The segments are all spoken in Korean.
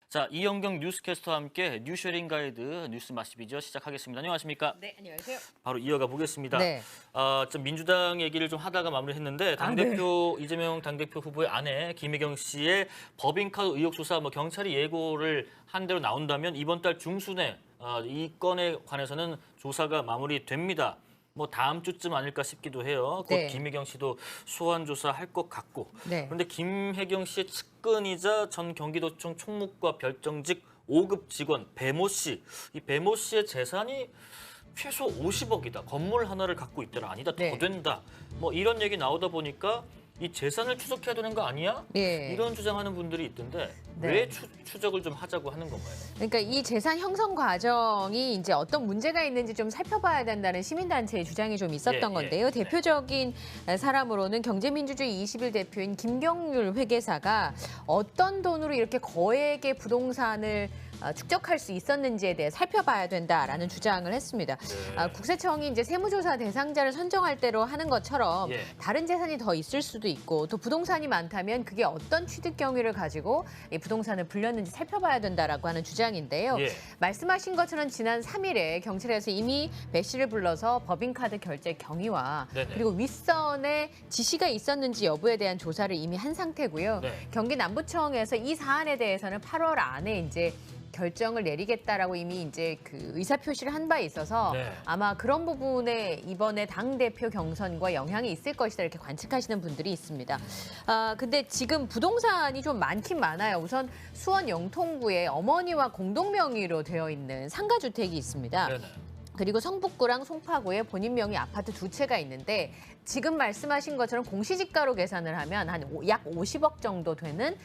자, 이영경 뉴스캐스터와 함께 뉴쉐링 가이드 뉴스 맛집이죠. 시작하겠습니다. 안녕하십니까? 네, 안녕하세요. 바로 이어가 보겠습니다. 네. 좀 민주당 얘기를 좀 하다가 마무리했는데 당대표 이재명 당대표 후보의 아내 김혜경 씨의 법인카드 의혹 조사 경찰이 예고를 한 대로 나온다면 이번 달 중순에 이 건에 관해서는 조사가 마무리됩니다. 다음 주쯤 아닐까 싶기도 해요. 곧 네. 김혜경 씨도 소환 조사할 것 같고. 네. 그런데 김혜경 씨의 측근이자 전 경기도청 총무과 별정직 5급 직원 배모 씨. 이 배모 씨의 재산이 최소 50억이다. 건물 하나를 갖고 있더라. 아니다. 더 네. 된다. 이런 얘기 나오다 보니까 이 재산을 추적해야 되는 거 아니야? 예. 이런 주장하는 분들이 있던데 네. 왜 추적을 좀 하자고 하는 건가요? 그러니까 이 재산 형성 과정이 이제 어떤 문제가 있는지 좀 살펴봐야 된다는 시민단체의 주장이 좀 있었던 예, 건데요. 예. 대표적인 사람으로는 경제민주주의 20일 대표인 김경률 회계사가 어떤 돈으로 이렇게 거액의 부동산을 축적할 수 있었는지에 대해 살펴봐야 된다라는 주장을 했습니다. 네. 국세청이 이제 세무조사 대상자를 선정할 때로 하는 것처럼 예. 다른 재산이 더 있을 수도 있고 또 부동산이 많다면 그게 어떤 취득 경위를 가지고 이 부동산을 불렸는지 살펴봐야 된다라고 하는 주장인데요. 예. 말씀하신 것처럼 지난 3일에 경찰에서 이미 배 씨를 불러서 법인카드 결제 경위와 네네. 그리고 윗선에 지시가 있었는지 여부에 대한 조사를 이미 한 상태고요. 네. 경기 남부청에서 이 사안에 대해서는 8월 안에 이제 결정을 내리겠다라고 이미 이제 그 의사 표시를 한 바 있어서 네. 아마 그런 부분에 이번에 당 대표 경선과 영향이 있을 것이다 이렇게 관측하시는 분들이 있습니다. 근데 지금 부동산이 좀 많긴 많아요. 우선 수원 영통구에 어머니와 공동 명의로 되어 있는 상가 주택이 있습니다. 네네. 그리고 성북구랑 송파구에 본인 명의 아파트 두 채가 있는데 지금 말씀하신 것처럼 공시지가로 계산을 하면 한 약 50억 정도 되는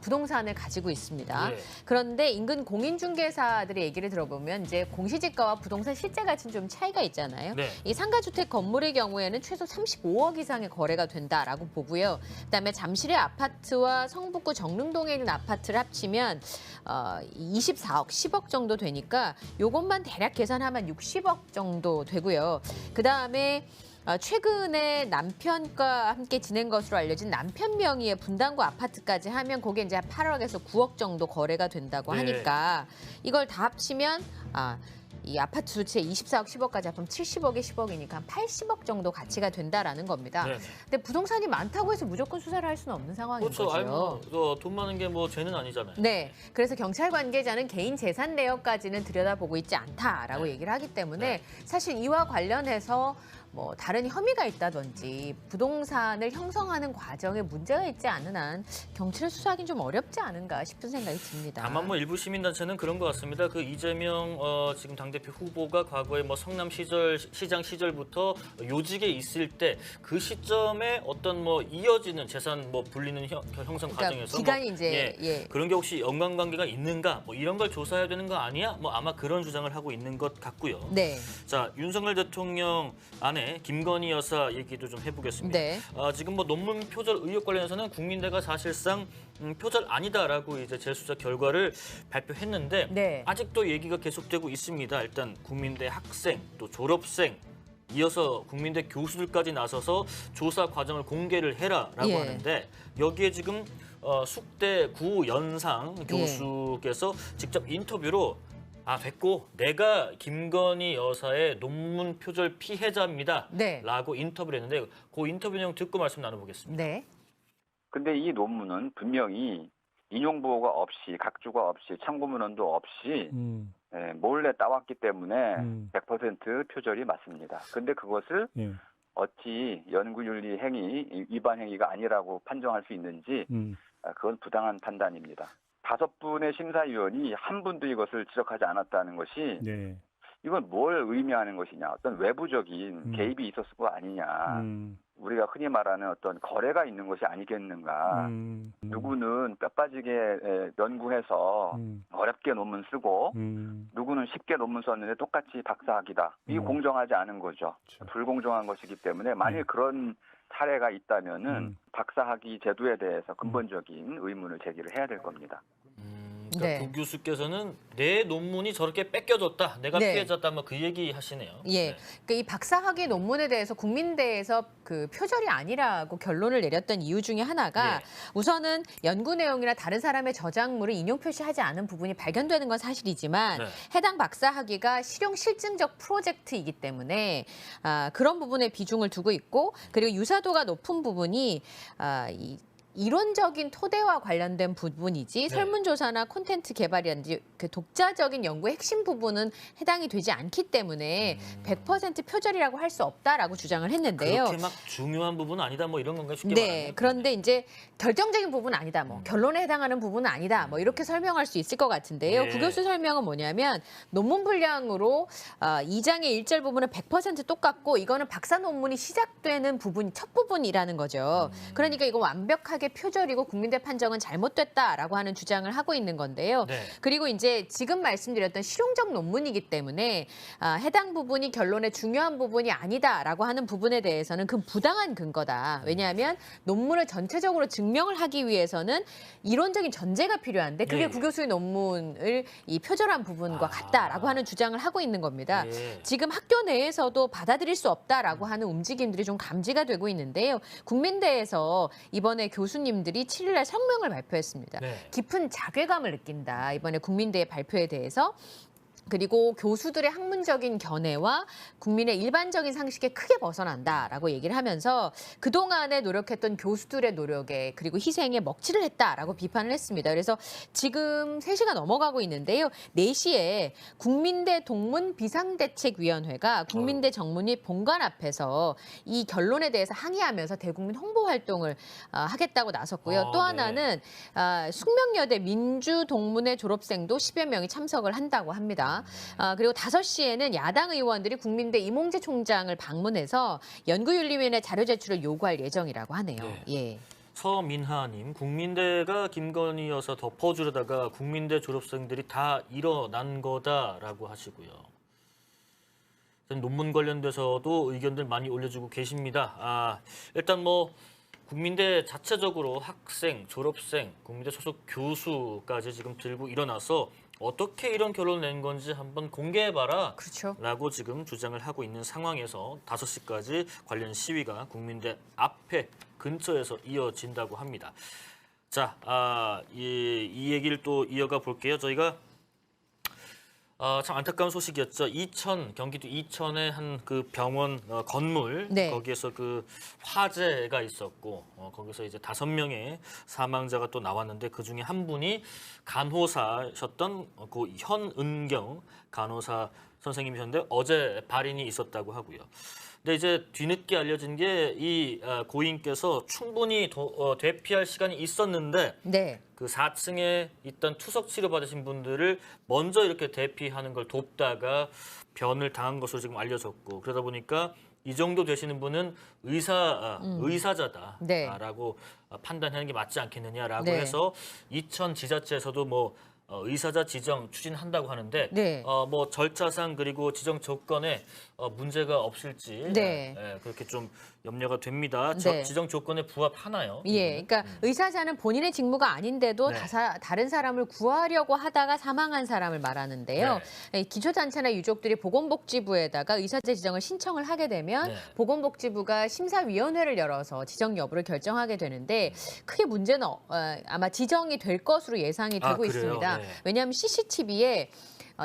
부동산을 가지고 있습니다. 예. 그런데 인근 공인중개사들의 얘기를 들어보면 이제 공시지가와 부동산 실제 가치는 좀 차이가 있잖아요. 네. 이 상가주택 건물의 경우에는 최소 35억 이상의 거래가 된다라고 보고요. 그다음에 잠실의 아파트와 성북구 정릉동에 있는 아파트를 합치면 24억, 10억 정도 되니까 요것만 대략 계산하면 60억 정도 되고요. 그다음에 최근에 남편과 함께 지낸 것으로 알려진 남편 명의의 분당구 아파트까지 하면 그게 이제 8억에서 9억 정도 거래가 된다고 네. 하니까 이걸 다 합치면 이 아파트 두 채 24억, 10억까지 합하면 70억에 10억이니까 한 80억 정도 가치가 된다라는 겁니다. 네네. 근데 부동산이 많다고 해서 무조건 수사를 할 수는 없는 상황인 그렇죠. 거죠. 돈 많은 게 죄는 아니잖아요. 네, 그래서 경찰 관계자는 개인 재산 내역까지는 들여다보고 있지 않다라고 네. 얘기를 하기 때문에 네. 사실 이와 관련해서 다른 혐의가 있다든지 부동산을 형성하는 과정에 문제가 있지 않은 한 경찰 수사하기는 좀 어렵지 않은가 싶은 생각이 듭니다. 다만 일부 시민단체는 그런 것 같습니다. 그 이재명 지금 당대표 후보가 과거에 성남 시장 시절부터 요직에 있을 때 그 시점에 어떤 이어지는 재산 불리는 형성 그러니까 과정에서 기간이 이제 그런 게 혹시 연관관계가 있는가 이런 걸 조사해야 되는 거 아니야? 아마 그런 주장을 하고 있는 것 같고요. 네. 자, 윤석열 대통령 아내 김건희 여사 얘기도 좀 해보겠습니다. 네. 지금 논문 표절 의혹 관련해서는 국민대가 사실상 표절 아니다라고 이제 재수사 결과를 발표했는데 네. 아직도 얘기가 계속되고 있습니다. 일단 국민대 학생 또 졸업생 이어서 국민대 교수들까지 나서서 조사 과정을 공개를 해라라고 예. 하는데 여기에 지금 숙대 구연상 예. 교수께서 직접 인터뷰로 됐고 내가 김건희 여사의 논문 표절 피해자입니다. 네. 라고 인터뷰를 했는데 그 인터뷰 내용 듣고 말씀 나눠보겠습니다. 네. 근데 이 논문은 분명히 인용 보호가 없이 각주가 없이 참고 문헌도 없이 몰래 따왔기 때문에 100% 표절이 맞습니다. 근데 그것을 어찌 연구윤리 행위, 위반 행위가 아니라고 판정할 수 있는지 그건 부당한 판단입니다. 5분의 심사위원이 한 분도 이것을 지적하지 않았다는 것이 네. 이건 뭘 의미하는 것이냐. 어떤 외부적인 개입이 있었을 거 아니냐. 우리가 흔히 말하는 어떤 거래가 있는 것이 아니겠는가. 누구는 뼈 빠지게 연구해서 어렵게 논문 쓰고 누구는 쉽게 논문 썼는데 똑같이 박사학위다. 이게 공정하지 않은 거죠. 그렇죠. 불공정한 것이기 때문에 만일 그런 사례가 있다면은 박사학위 제도에 대해서 근본적인 의문을 제기를 해야 될 겁니다. 그러니까 고 교수께서는 내 논문이 저렇게 뺏겨졌다, 내가 피해자다, 뭐 그 얘기 하시네요. 예, 그러니까 이 박사학위 논문에 대해서 국민대에서 그 표절이 아니라고 결론을 내렸던 이유 중에 하나가 우선은 연구 내용이나 다른 사람의 저작물을 인용 표시하지 않은 부분이 발견되는 건 사실이지만 해당 박사학위가 실용 실증적 프로젝트이기 때문에 그런 부분에 비중을 두고 있고, 그리고 유사도가 높은 부분이 이론적인 토대와 관련된 부분이지 설문조사나 콘텐츠 개발이라든지 그 독자적인 연구의 핵심 부분은 해당이 되지 않기 때문에 100% 표절이라고 할 수 없다라고 주장을 했는데요. 그렇게 막 중요한 부분은 아니다, 뭐 이런 건가요? 쉽게 네, 말하면? 그런데 이제 결정적인 부분은 아니다, 뭐 결론에 해당하는 부분은 아니다, 뭐 이렇게 설명할 수 있을 것 같은데요. 구 교수 설명은 뭐냐면 논문 분량으로 2장의 1절 부분은 100% 똑같고 이거는 박사 논문이 시작되는 부분이 첫 부분이라는 거죠. 그러니까 이거 완벽하게 표절이고 국민대 판정은 잘못됐다라고 하는 주장을 하고 있는 건데요. 그리고 이제 지금 말씀드렸던 실용적 논문이기 때문에 해당 부분이 결론의 중요한 부분이 아니다라고 하는 부분에 대해서는 그 부당한 근거다. 왜냐하면 논문을 전체적으로 증명을 하기 위해서는 이론적인 전제가 필요한데 그게 구 교수의 논문을 이 표절한 부분과 같다라고 하는 주장을 하고 있는 겁니다. 지금 학교 내에서도 받아들일 수 없다라고 하는 움직임들이 좀 감지가 되고 있는데요. 국민대에서 이번에 교수님들이 7일 날 성명을 발표했습니다. 깊은 자괴감을 느낀다. 이번에 국민대의 발표에 대해서. 그리고 교수들의 학문적인 견해와 국민의 일반적인 상식에 크게 벗어난다라고 얘기를 하면서 그동안에 노력했던 교수들의 노력에 그리고 희생에 먹칠을 했다라고 비판을 했습니다. 그래서 지금 3시가 넘어가고 있는데요. 4시에 국민대 동문 비상대책위원회가 국민대 정문위 본관 앞에서 이 결론에 대해서 항의하면서 대국민 홍보 활동을 하겠다고 나섰고요. 또 하나는 숙명여대 민주동문회 졸업생도 10여 명이 참석을 한다고 합니다. 그리고 5시에는 야당 의원들이 국민대 이몽재 총장을 방문해서 연구윤리위원회 자료 제출을 요구할 예정이라고 하네요. 예. 서민하님, 국민대가 김건희 여사 덮어주려다가 국민대 졸업생들이 다 일어난 거다라고 하시고요. 논문 관련돼서도 의견들 많이 올려주고 계십니다. 일단 뭐 국민대 자체적으로 학생, 졸업생, 국민대 소속 교수까지 지금 들고 일어나서 어떻게 이런 결론을 낸 건지 한번 공개해봐라 라고 지금 주장을 하고 있는 상황에서 5시까지 관련 시위가 국민대 앞에 근처에서 이어진다고 합니다. 자, 이 얘기를 또 이어가 볼게요. 저희가 참 안타까운 소식이었죠. 경기도 이천의 한 그 병원 건물 거기에서 그 화재가 있었고 거기서 이제 5명의 사망자가 또 나왔는데 그 중에 한 분이 간호사셨던 그 현은경 간호사 선생님이셨는데 어제 발인이 있었다고 하고요. 근데 이제 뒤늦게 알려진 게 이 고인께서 충분히 대피할 시간이 있었는데 그 4층에 있던 투석 치료 받으신 분들을 먼저 이렇게 대피하는 걸 돕다가 변을 당한 것으로 지금 알려졌고, 그러다 보니까 이 정도 되시는 분은 의사자다라고 판단하는 게 맞지 않겠느냐라고 해서 이천 지자체에서도 뭐 의사자 지정 추진한다고 하는데 뭐 절차상 그리고 지정 조건에 문제가 없을지 그렇게 좀 염려가 됩니다. 지정 조건에 부합하나요? 그러니까 의사자는 본인의 직무가 아닌데도 다른 사람을 구하려고 하다가 사망한 사람을 말하는데요. 기초단체나 유족들이 보건복지부에다가 의사자 지정을 신청을 하게 되면 보건복지부가 심사위원회를 열어서 지정 여부를 결정하게 되는데 크게 문제는 아마 지정이 될 것으로 예상이 되고 있습니다. 왜냐하면 CCTV에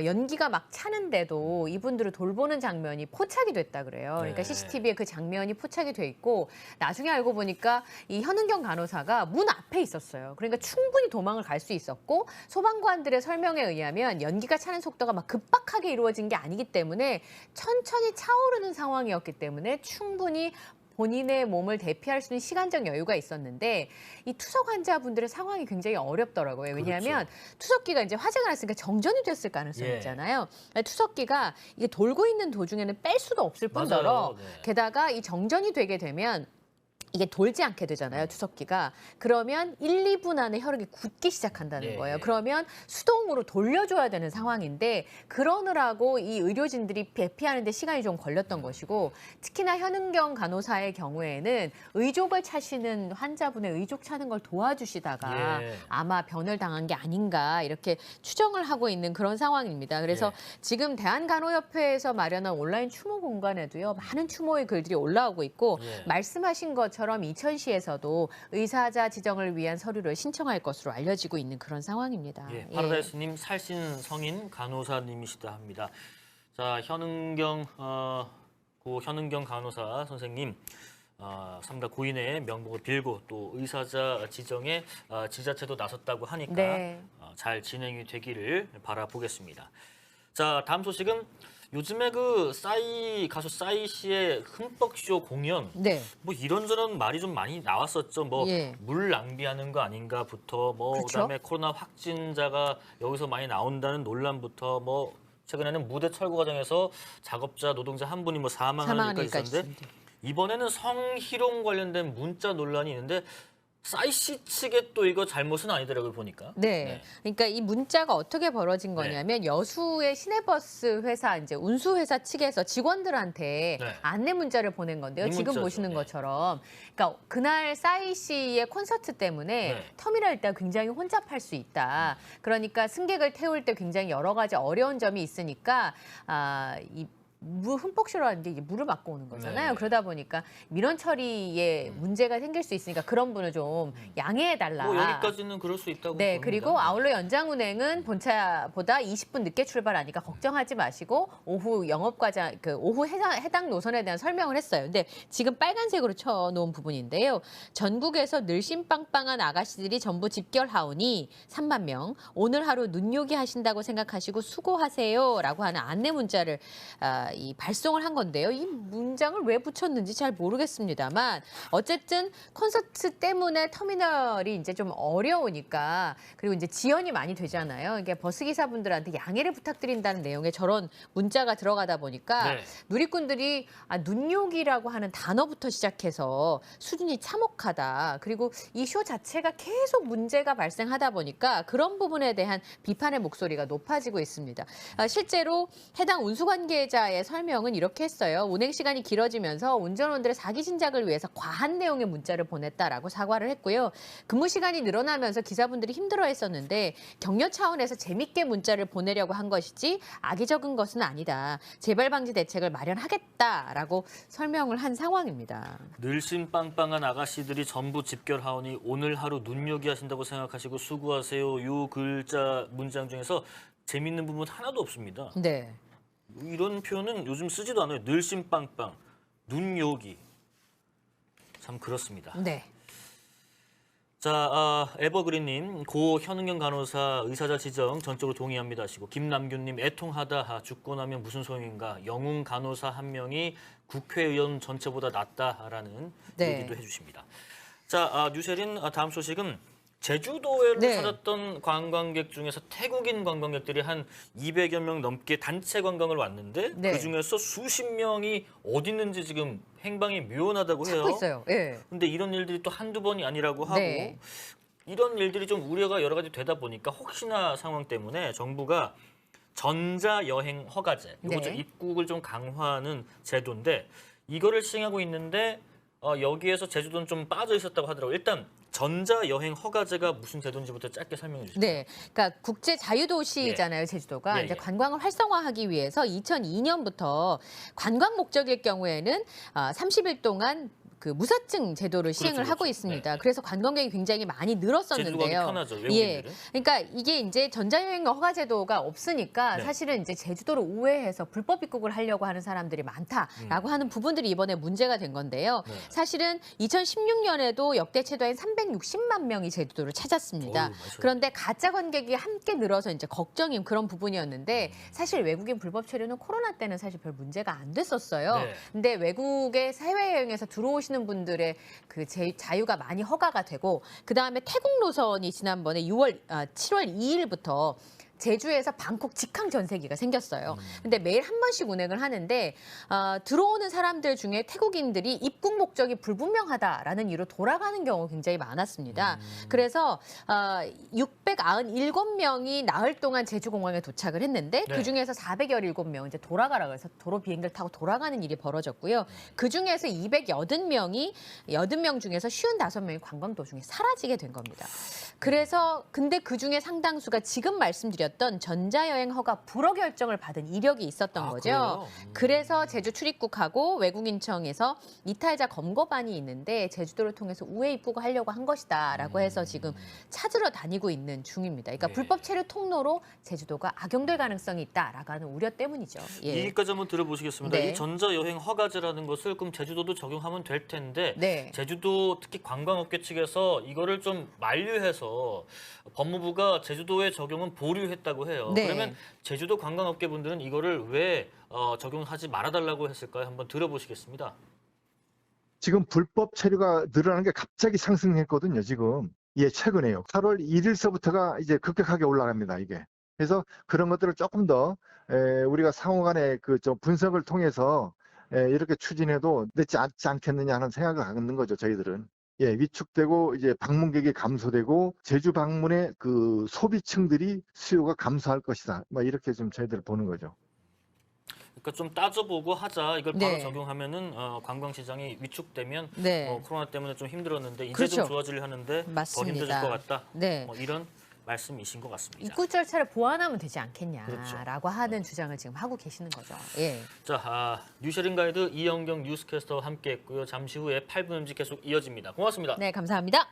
연기가 막 차는데도 이분들을 돌보는 장면이 포착이 됐다 그래요. 그러니까 CCTV에 그 장면이 포착이 돼 있고 나중에 알고 보니까 이 현은경 간호사가 문 앞에 있었어요. 그러니까 충분히 도망을 갈 수 있었고 소방관들의 설명에 의하면 연기가 차는 속도가 막 급박하게 이루어진 게 아니기 때문에 천천히 차오르는 상황이었기 때문에 충분히 본인의 몸을 대피할 수 있는 시간적 여유가 있었는데 이 투석 환자분들의 상황이 굉장히 어렵더라고요. 왜냐하면 투석기가 이제 화재가 났으니까 정전이 됐을 가능성이 있잖아요. 투석기가 이게 돌고 있는 도중에는 뺄 수도 없을 뿐더러 게다가 이 정전이 되게 되면 이게 돌지 않게 되잖아요, 투석기가. 그러면 1, 2분 안에 혈액이 굳기 시작한다는 예, 거예요. 예. 그러면 수동으로 돌려줘야 되는 상황인데 그러느라고 이 의료진들이 배피하는 데 시간이 좀 걸렸던 것이고 특히나 현은경 간호사의 경우에는 의족을 차시는 환자분의 의족 차는 걸 도와주시다가 예. 아마 변을 당한 게 아닌가 이렇게 추정을 하고 있는 그런 상황입니다. 그래서 예. 지금 대한간호협회에서 마련한 온라인 추모 공간에도요, 많은 추모의 글들이 올라오고 있고 예. 말씀하신 것처럼 이천시에서도 의사자 지정을 위한 서류를 신청할 것으로 알려지고 있는 그런 상황입니다. 예, 파라다이스님 살신 성인 간호사님이시다 합니다. 자, 고 현은경 간호사 선생님, 삼가 고인의 명복을 빌고 또 의사자 지정에 지자체도 나섰다고 하니까 네. 잘 진행이 되기를 바라보겠습니다. 자, 다음 소식은 요즘에 가수 싸이 씨의 흠뻑쇼 공연, 네. 뭐 이런저런 말이 좀 많이 나왔었죠. 뭐 예. 물 낭비하는 거 아닌가부터 뭐 그렇죠. 그다음에 코로나 확진자가 여기서 많이 나온다는 논란부터 뭐 최근에는 무대 철거 과정에서 작업자 노동자 한 분이 뭐 사망하는 사망하는 일까지 일까지 있었는데 이번에는 성희롱 관련된 문자 논란이 있는데 싸이 씨 측의 또 이거 잘못은 아니더라고요, 보니까. 네. 그러니까 이 문자가 어떻게 벌어진 거냐면 여수의 시내버스 회사 이제 운수 회사 측에서 직원들한테 네. 안내 문자를 보낸 건데요. 이 지금 문자죠. 보시는 네. 것처럼 그러니까 그날 싸이 씨의 콘서트 때문에 네. 터미널 때 굉장히 혼잡할 수 있다. 그러니까 승객을 태울 때 굉장히 여러 가지 어려운 점이 있으니까 이 물 흠뻑쇼라는 게 이제 물을 맞고 오는 거잖아요. 네. 그러다 보니까 민원 처리에 문제가 생길 수 있으니까 그런 분을 좀 양해해달라. 뭐 여기까지는 그럴 수 있다고 네, 봅니다. 그리고 아울러 연장운행은 본차보다 20분 늦게 출발하니까 걱정하지 마시고 오후 영업과장 오후 해당 노선에 대한 설명을 했어요. 근데 지금 빨간색으로 쳐놓은 부분인데요. 전국에서 늘씬빵빵한 아가씨들이 전부 집결하오니 3만 명. 오늘 하루 눈요기 하신다고 생각하시고 수고하세요라고 하는 안내 문자를 발송을 한 건데요. 이 문장을 왜 붙였는지 잘 모르겠습니다만 어쨌든 콘서트 때문에 터미널이 이제 좀 어려우니까 그리고 이제 지연이 많이 되잖아요. 이게 버스 기사분들한테 양해를 부탁드린다는 내용의 저런 문자가 들어가다 보니까 네. 누리꾼들이 눈요기라고 하는 단어부터 시작해서 수준이 참혹하다. 그리고 이 쇼 자체가 계속 문제가 발생하다 보니까 그런 부분에 대한 비판의 목소리가 높아지고 있습니다. 실제로 해당 운수 관계자의 설명은 이렇게 했어요. 운행 시간이 길어지면서 운전원들의 사기 진작을 위해서 과한 내용의 문자를 보냈다라고 사과를 했고요. 근무 시간이 늘어나면서 기사분들이 힘들어했었는데 격려 차원에서 재밌게 문자를 보내려고 한 것이지 악의적인 것은 아니다. 재발 방지 대책을 마련하겠다라고 설명을 한 상황입니다. 늘씬빵빵한 아가씨들이 전부 집결하오니 오늘 하루 눈요기 하신다고 생각하시고 수고하세요. 요 글자 문장 중에서 재밌는 부분 하나도 없습니다. 네. 이런 표현은 요즘 쓰지도 않아요. 늘씬빵빵, 눈요기. 참 그렇습니다. 네. 자, 에버그린님, 고 현은경 간호사 의사자 지정 전적으로 동의합니다 하시고 김남균님 애통하다 죽고 나면 무슨 소용인가 영웅 간호사 한 명이 국회의원 전체보다 낫다라는 네. 얘기도 해주십니다. 자, 뉴세린 다음 소식은 제주도에 네. 찾았던 관광객 중에서 태국인 관광객들이 한 200여 명 넘게 단체 관광을 왔는데 네. 그중에서 수십 명이 어디 있는지 지금 행방이 묘연하다고 해요. 찾고 있어요. 예. 근데 이런 일들이 또 한두 번이 아니라고 하고 네. 이런 일들이 좀 우려가 여러 가지 되다 보니까 혹시나 상황 때문에 정부가 전자여행 허가제, 이거 좀 네. 입국을 좀 강화하는 제도인데 이거를 시행하고 있는데 여기에서 제주도는 좀 빠져 있었다고 하더라고요. 일단 전자여행 허가제가 무슨 제도인지부터 짧게 설명해 주시죠. 네, 그러니까 국제 자유도시잖아요, 제주도가. 예, 이제 예. 관광을 활성화하기 위해서 2002년부터 관광 목적일 경우에는 30일 동안 그 무사증 제도를 시행을 그렇죠, 하고 그렇죠. 있습니다. 네. 그래서 관광객이 굉장히 많이 제주도 가기 늘었었는데요. 편하죠, 예, 외국인들은. 그러니까 이게 이제 전자여행 허가 제도가 없으니까 네. 사실은 이제 제주도를 우회해서 불법 입국을 하려고 하는 사람들이 많다라고 하는 부분들이 이번에 문제가 된 건데요. 네. 사실은 2016년에도 역대 최다인 360만 명이 제주도를 찾았습니다. 어휴, 맞아요. 그런데 가짜 관객이 함께 늘어서 이제 걱정인 그런 부분이었는데 사실 외국인 불법 체류는 코로나 때는 사실 별 문제가 안 됐었어요. 네. 근데 외국의 해외여행에서 들어오시는 분들의 그 자유가 많이 허가가 되고 그 다음에 태국 노선이 지난번에 7월 2일부터 제주에서 방콕 직항 전세기가 생겼어요. 근데 매일 한 번씩 운행을 하는데 들어오는 사람들 중에 태국인들이 입국 목적이 불분명하다라는 이유로 돌아가는 경우가 굉장히 많았습니다. 그래서 697명이 나흘 동안 제주공항에 도착을 했는데 네. 그중에서 417명 이제 돌아가라고 해서 도로 비행기를 타고 돌아가는 일이 벌어졌고요. 그중에서 80명 중에서 55명이 관광 도중에 사라지게 된 겁니다. 그래서 근데 그중에 상당수가 지금 말씀드렸던 전자여행 허가 불허 결정을 받은 이력이 있었던 거죠. 그래요? 그래서 제주 출입국하고 외국인청에서 이탈자 검거반이 있는데 제주도를 통해서 우회 입국을 하려고 한 것이다라고 해서 지금 찾으러 다니고 있는 중입니다. 그러니까 네. 불법 체류 통로로 제주도가 악용될 가능성이 있다라고 하는 우려 때문이죠. 예. 얘기까지 한번 들어보시겠습니다. 네. 이 전자여행 허가제라는 것을 그럼 제주도도 적용하면 될 텐데 네. 제주도 특히 관광업계 측에서 이거를 좀 만류해서 법무부가 제주도의 적용은 보류했다고 해요. 네. 그러면 제주도 관광업계 분들은 이거를 왜 적용하지 말아달라고 했을까요? 한번 들어보시겠습니다. 지금 불법 체류가 늘어나는 게 갑자기 상승했거든요, 지금. 예, 최근에요. 8월 1일서부터가 이제 급격하게 올라갑니다, 이게. 그래서 그런 것들을 조금 더 우리가 상호 간의 좀 분석을 통해서 이렇게 추진해도 늦지 않겠느냐 하는 생각을 갖는 거죠, 저희들은. 예, 위축되고 이제 방문객이 감소되고 제주 방문의 그 소비층들이 수요가 감소할 것이다. 뭐 이렇게 좀 저희들 보는 거죠. 그러니까 좀 따져보고 하자. 이걸 바로 네. 적용하면은 관광시장이 위축되면 네. 코로나 때문에 좀 힘들었는데 이제 그렇죠. 좀 좋아지려 하는데 맞습니다. 더 힘들어질 것 같다. 네. 뭐 이런 말씀이신 것 같습니다. 입국 절차를 보완하면 되지 않겠냐라고 그렇죠. 하는 주장을 지금 하고 계시는 거죠. 예. 자, 뉴쉐링 가이드 이영경 뉴스캐스터와 함께했고요. 잠시 후에 8분 음식 계속 이어집니다. 고맙습니다. 네, 감사합니다.